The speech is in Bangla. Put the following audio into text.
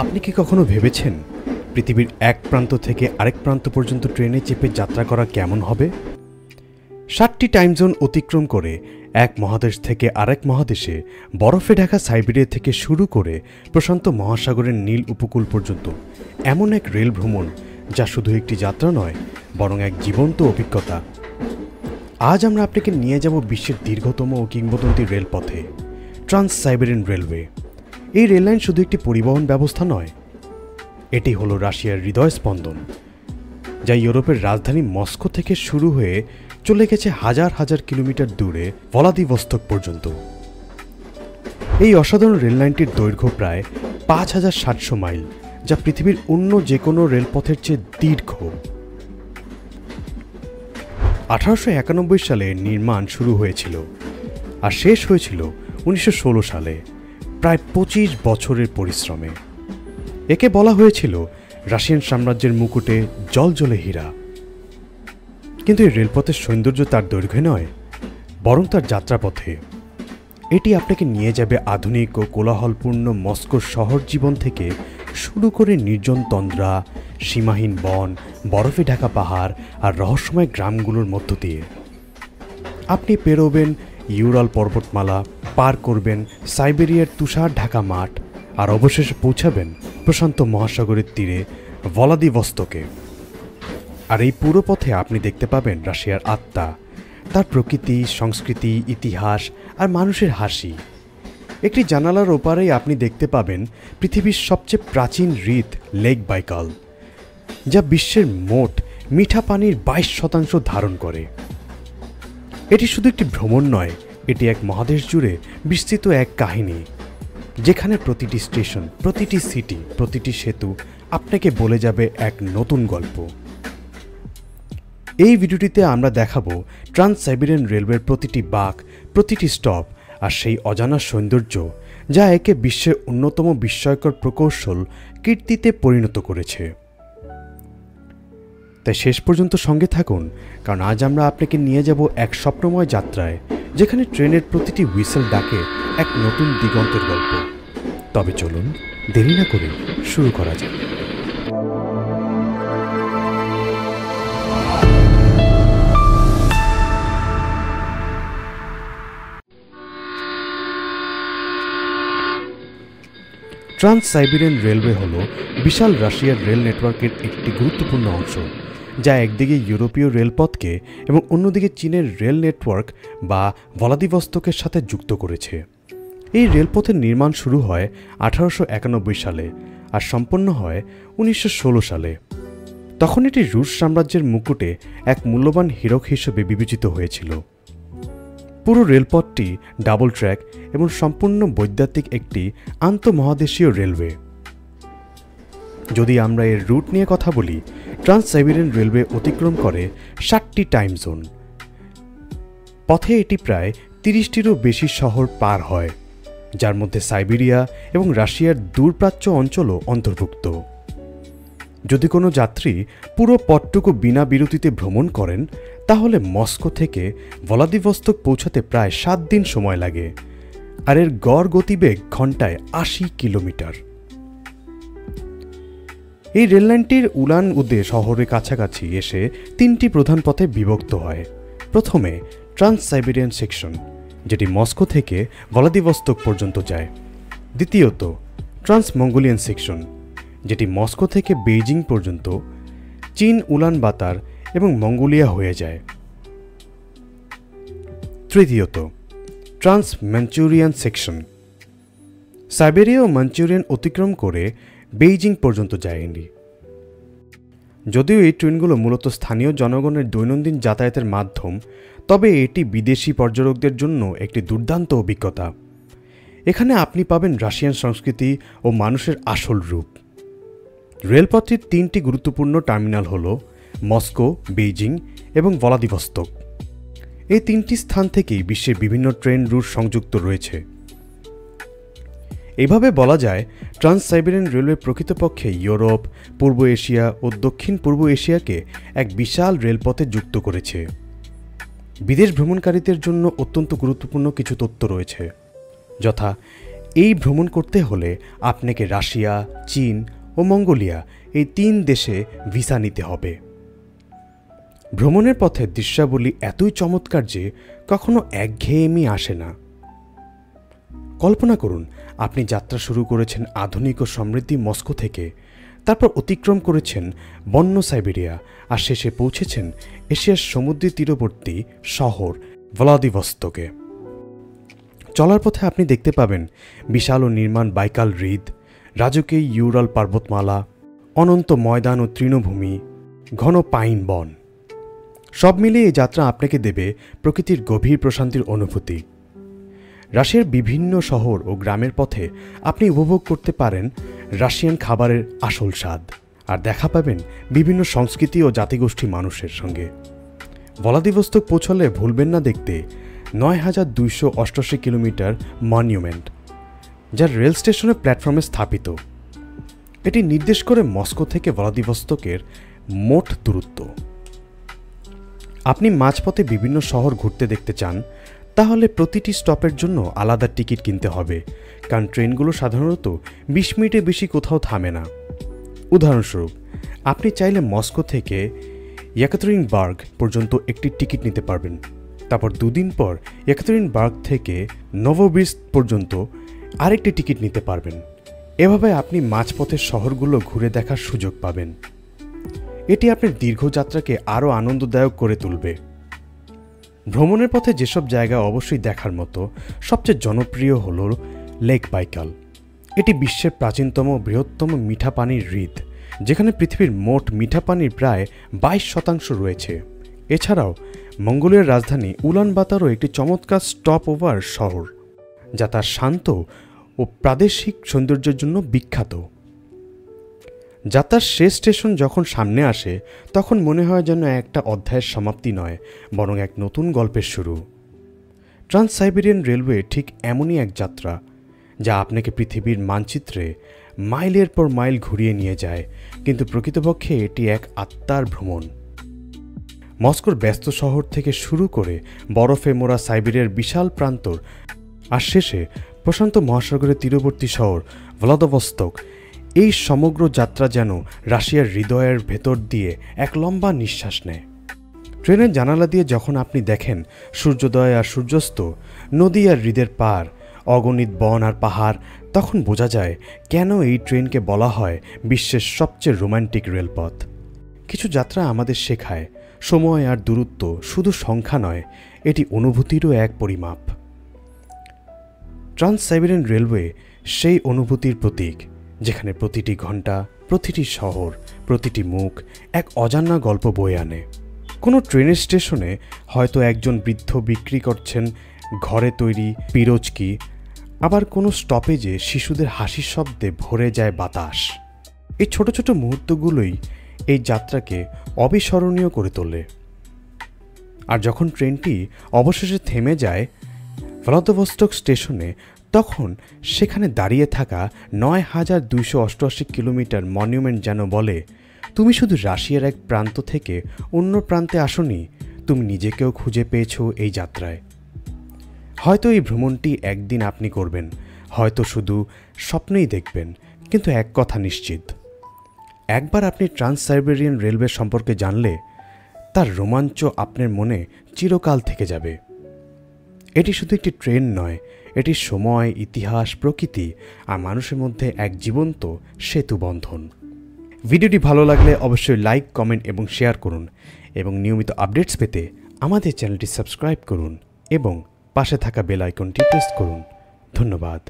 আপনি কি কখনো ভেবেছেন পৃথিবীর এক প্রান্ত থেকে আরেক প্রান্ত পর্যন্ত ট্রেনে চেপে যাত্রা করা কেমন হবে? 7টি টাইম জোন অতিক্রম করে এক মহাদেশ থেকে আরেক মহাদেশে বরফে ঢাকা সাইবেরিয়া থেকে শুরু করে প্রশান্ত মহাসাগরের নীল উপকূল পর্যন্ত এমন এক রেল ভ্রমণ যা শুধু একটি যাত্রা নয়, বরং এক জীবন্ত অভিজ্ঞতা। আজ আমরা আপনাকে নিয়ে যাব বিশ্বের দীর্ঘতম ও কিংবদন্তি রেলপথে, ট্রান্স সাইবেরিয়ান রেলওয়ে। এই রেললাইন শুধু একটি পরিবহন ব্যবস্থা নয়, এটি হলো রাশিয়ার হৃদয়স্পন্দন, যা ইউরোপের রাজধানী মস্কো থেকে শুরু হয়ে চলে গেছে হাজার হাজার কিলোমিটার দূরে ভ্লাদিভস্তক পর্যন্ত। এই অসাধারণ রেললাইনটির দৈর্ঘ্য প্রায় 5700 মাইল, যা পৃথিবীর অন্য যে কোনো রেলপথের চেয়ে দীর্ঘ। 1891 সালে নির্মাণ শুরু হয়েছিল আর শেষ হয়েছিল 1916 সালে, প্রায় 25 বছরের পরিশ্রমে। একে বলা হয়েছিল রাশিয়ান সাম্রাজ্যের মুকুটে জ্বলজ্বলে হীরা। কিন্তু এই রেলপথের সৌন্দর্য তার দৈর্ঘ্যে নয়, বরং তার যাত্রাপথে। এটি আপনাকে নিয়ে যাবে আধুনিক ও কোলাহলপূর্ণ মস্কোর শহর জীবন থেকে শুরু করে নির্জন তন্দ্রা, সীমাহীন বন, বরফে ঢাকা পাহাড় আর রহস্যময় গ্রামগুলোর মধ্য দিয়ে। আপনি পেরোবেন ইউরাল পর্বতমালা, পার করবেন সাইবেরিয়ার তুষার ঢাকা মাঠ, আর অবশেষে পৌঁছাবেন প্রশান্ত মহাসাগরের তীরে ভ্লাদিভস্তকে। আর এই পুরো পথে আপনি দেখতে পাবেন রাশিয়ার আত্মা, তার প্রকৃতি, সংস্কৃতি, ইতিহাস আর মানুষের হাসি। একটি জানালার ওপারেই আপনি দেখতে পাবেন পৃথিবীর সবচেয়ে প্রাচীন হ্রদ লেক বাইকাল, যা বিশ্বের মোট মিঠা পানির 22% ধারণ করে। এটি শুধু একটি ভ্রমণ নয়, এটি এক মহাদেশ জুড়ে বিস্তৃত এক কাহিনী, যেখানে প্রতিটি স্টেশন, প্রতিটি সিটি, প্রতিটি সেতু আপনাকে বলে যাবে এক নতুন গল্প। এই ভিডিওটিতে আমরা দেখাবো ট্রান্স সাইবেরিয়ান রেলওয়ের প্রতিটি বাঁক, প্রতিটি স্টপ আর সেই অজানা সৌন্দর্য যা একে বিশ্বের অন্যতম বিস্ময়কর প্রকৌশল কীর্তিতে পরিণত করেছে। তাই শেষ পর্যন্ত সঙ্গে থাকুন, কারণ আজ আমরা আপনাকে নিয়ে যাব এক স্বপ্নময় যাত্রায়, যেখানে ট্রেনের প্রতিটি হুইসেল ডাকে এক নতুন দিগন্তের গল্প। তবে চলুন দেরি না করে শুরু করা যাক। ট্রান্স সাইবেরিয়ান রেলওয়ে হল বিশাল রাশিয়ার রেল নেটওয়ার্কের একটি গুরুত্বপূর্ণ অংশ, যা একদিকে ইউরোপীয় রেলপথকে এবং অন্যদিকে চীনের রেল নেটওয়ার্ক বা ভ্লাদিভস্তকের সাথে যুক্ত করেছে। এই রেলপথের নির্মাণ শুরু হয় 1891 সালে আর সম্পন্ন হয় 1916 সালে। তখন এটি রুশ সাম্রাজ্যের মুকুটে এক মূল্যবান হীরক হিসেবে বিবেচিত হয়েছিল। পুরো রেলপথটি ডাবল ট্র্যাক এবং সম্পূর্ণ বৈদ্যুতিক একটি আন্তঃমহাদেশীয় রেলওয়ে। যদি আমরা এর রুট নিয়ে কথা বলি, ট্রান্স সাইবেরিয়ান রেলওয়ে অতিক্রম করে 7টি টাইম জোন। পথে এটি প্রায় 30টিরও বেশি শহর পার হয়, যার মধ্যে সাইবেরিয়া এবং রাশিয়ার দূরপ্রাচ্য অঞ্চলও অন্তর্ভুক্ত। যদি কোনো যাত্রী পুরো পথটুকু বিনা বিরতিতে ভ্রমণ করেন, তাহলে মস্কো থেকে ভ্লাদিভস্তক পৌঁছাতে প্রায় 7 দিন সময় লাগে, আর এর গড় গতিবেগ ঘন্টায় 80 কিলোমিটার। এই রেললাইনটির উলান উদে শহরের কাছাকাছি এসে 3টি প্রধান পথে বিভক্ত হয়। প্রথমে ট্রান্স সাইবেরিয়ান সেকশন, যেটি মস্কো থেকে ভ্লাদিভস্তক পর্যন্ত যায়। দ্বিতীয়ত ট্রান্স মঙ্গোলিয়ান সেকশন, যেটি মস্কো থেকে বেইজিং পর্যন্ত চীন, উলান বাতার এবং মঙ্গোলিয়া হয়ে যায়। তৃতীয়ত ট্রান্স মাঞ্চুরিয়ান সেকশন, সাইবেরিয়া ও মাঞ্চুরিয়ান অতিক্রম করে বেইজিং পর্যন্ত যায়নি। যদিও এই ট্রেনগুলো মূলত স্থানীয় জনগণের দৈনন্দিন যাতায়াতের মাধ্যম, তবে এটি বিদেশি পর্যটকদের জন্য একটি দুর্দান্ত অভিজ্ঞতা। এখানে আপনি পাবেন রাশিয়ান সংস্কৃতি ও মানুষের আসল রূপ। রেলপথটির 3টি গুরুত্বপূর্ণ টার্মিনাল হল মস্কো, বেইজিং এবং ভ্লাদিভস্তক। এই 3টি স্থান থেকেই বিশ্বের বিভিন্ন ট্রেন রুট সংযুক্ত রয়েছে। এভাবে বলা যায় ট্রান্স সাইবেরিয়ান রেলওয়ে প্রকৃতপক্ষে ইউরোপ, পূর্ব এশিয়া ও দক্ষিণ পূর্ব এশিয়াকে এক বিশাল রেলপথে যুক্ত করেছে। বিদেশ ভ্রমণকারীদের জন্য অত্যন্ত গুরুত্বপূর্ণ কিছু তথ্য রয়েছে, যথা এই ভ্রমণ করতে হলে আপনাকে রাশিয়া, চীন ও মঙ্গোলিয়া এই 3 দেশে ভিসা নিতে হবে। ভ্রমণের পথে দৃশ্যাবলী এতই চমৎকার যে কখনো একঘেয়েমি আসে না। কল্পনা করুন আপনি যাত্রা শুরু করেছেন আধুনিক ও সমৃদ্ধি মস্কো থেকে, তারপর অতিক্রম করেছেন বন্য সাইবেরিয়া, আর শেষে পৌঁছেছেন এশিয়ার সমুদ্র তীরবর্তী শহর ভ্লাদিভস্তকে। চলার পথে আপনি দেখতে পাবেন বিশাল ও নির্মাণ বাইকাল হ্রদ, রাজকীয় ইউরাল পর্বতমালা, অনন্ত ময়দান ও তৃণভূমি, ঘন পাইন বন। সব মিলিয়ে এই যাত্রা আপনাকে দেবে প্রকৃতির গভীর প্রশান্তির অনুভূতি। রাশিয়ার বিভিন্ন শহর ও গ্রামের পথে আপনি উপভোগ করতে পারেন রাশিয়ান খাবারের আসল স্বাদ, আর দেখা পাবেন বিভিন্ন সংস্কৃতি ও জাতিগোষ্ঠী মানুষের সঙ্গে। ভ্লাদিভস্তক পৌঁছলে ভুলবেন না দেখতে ৯,২৮৮ কিলোমিটার মনিউমেন্ট, যা রেল স্টেশনের প্ল্যাটফর্মে স্থাপিত। এটি নির্দেশ করে মস্কো থেকে ভ্লাদিভস্তকের মোট দূরত্ব। আপনি মাঝপথে বিভিন্ন শহর ঘুরতে দেখতে চান, তাহলে প্রতিটি স্টপের জন্য আলাদা টিকিট কিনতে হবে, কারণ ট্রেনগুলো সাধারণত ২০ মিনিটের বেশি কোথাও থামে না। উদাহরণস্বরূপ, আপনি চাইলে মস্কো থেকে ইয়েকাতেরিনবার্গ পর্যন্ত একটি টিকিট নিতে পারবেন, তারপর 2 দিন পর ইয়েকাতেরিনবার্গ থেকে নোভোসিবির্স্ক পর্যন্ত আরেকটি টিকিট নিতে পারবেন। এভাবে আপনি মাঝপথের শহরগুলো ঘুরে দেখার সুযোগ পাবেন। এটি আপনার দীর্ঘযাত্রাকে আরও আনন্দদায়ক করে তুলবে। ভ্রমণের পথে যেসব জায়গা অবশ্যই দেখার মতো, সবচেয়ে জনপ্রিয় হল লেক বাইকাল। এটি বিশ্বের প্রাচীনতম বৃহত্তম মিঠা পানির হ্রদ, যেখানে পৃথিবীর মোট মিঠা পানির প্রায় 22% রয়েছে। এছাড়াও মঙ্গোলিয়ার রাজধানী উলানবাতারও একটি চমৎকার স্টপ ওভার শহর, যা তার শান্ত ও প্রাদেশিক সৌন্দর্যের জন্য বিখ্যাত। যাত্রার শেষ স্টেশন যখন সামনে আসে, তখন মনে হয় যেন একটা অধ্যায়ের সমাপ্তি নয়, বরং এক নতুন গল্পের শুরু। ট্রান্স সাইবেরিয়ান রেলওয়ে ঠিক এমনই এক যাত্রা, যা আপনাকে পৃথিবীর মানচিত্রে মাইলের পর মাইল ঘুরিয়ে নিয়ে যায়, কিন্তু প্রকৃতপক্ষে এটি এক আত্মার ভ্রমণ। মস্কোর ব্যস্ত শহর থেকে শুরু করে বরফে মোড়া সাইবেরিয়ার বিশাল প্রান্তর, আর শেষে প্রশান্ত মহাসাগরের তীরবর্তী শহর ভ্লাদিভস্তক, এই সমগ্র যাত্রা যেন রাশিয়ার হৃদয়ের ভেতর দিয়ে এক লম্বা নিঃশ্বাস নেয়। ট্রেনের জানালা দিয়ে যখন আপনি দেখেন সূর্যোদয় আর সূর্যাস্ত, নদী আর হ্রদের পার, অগণিত বন আর পাহাড়, তখন বোঝা যায় কেন এই ট্রেনকে বলা হয় বিশ্বের সবচেয়ে রোমান্টিক রেলপথ। কিছু যাত্রা আমাদের শেখায় সময় আর দূরত্ব শুধু সংখ্যা নয়, এটি অনুভূতিরও এক পরিমাপ। ট্রান্স সাইবেরিয়ান রেলওয়ে সেই অনুভূতির প্রতীক, যেখানে প্রতিটি ঘন্টা, প্রতিটি শহর, প্রতিটি মুখ এক অজানা গল্প বয়ে আনে। কোনো ট্রেনের স্টেশনে হয়তো একজন বৃদ্ধ বিক্রি করছেন ঘরে তৈরি পিরোজকি, আবার কোনো স্টপেজে শিশুদের হাসির শব্দে ভরে যায় বাতাস। এই ছোট ছোট মুহূর্তগুলোই এই যাত্রাকে অবিস্মরণীয় করে তোলে। আর যখন ট্রেনটি অবশেষে থেমে যায় ভ্লাদিভস্তক স্টেশনে, তখন সেখানে দাঁড়িয়ে থাকা ৯,২৮৮ কিলোমিটার মনিউমেন্ট যেন বলে, তুমি শুধু রাশিয়ার এক প্রান্ত থেকে অন্য প্রান্তে আসোনি, তুমি নিজেকেও খুঁজে পেয়েছো এই যাত্রায়। হয়তো এই ভ্রমণটি একদিন আপনি করবেন, হয়তো শুধু স্বপ্নেই দেখবেন, কিন্তু এক কথা নিশ্চিত, একবার আপনি ট্রান্স সাইবেরিয়ান রেলওয়ে সম্পর্কে জানলে তার রোমাঞ্চ আপনার মনে চিরকাল থেকে যাবে। এটি শুধু একটি ট্রেন নয়, এটি সময়, ইতিহাস, প্রকৃতি আর মানুষের মধ্যে এক জীবন্ত সেতু বন্ধন। ভিডিওটি ভালো লাগলে অবশ্যই লাইক, কমেন্ট এবং শেয়ার করুন, এবং নিয়মিত আপডেটস পেতে আমাদের চ্যানেলটি সাবস্ক্রাইব করুন এবং পাশে থাকা বেল আইকনটি প্রেস করুন। ধন্যবাদ।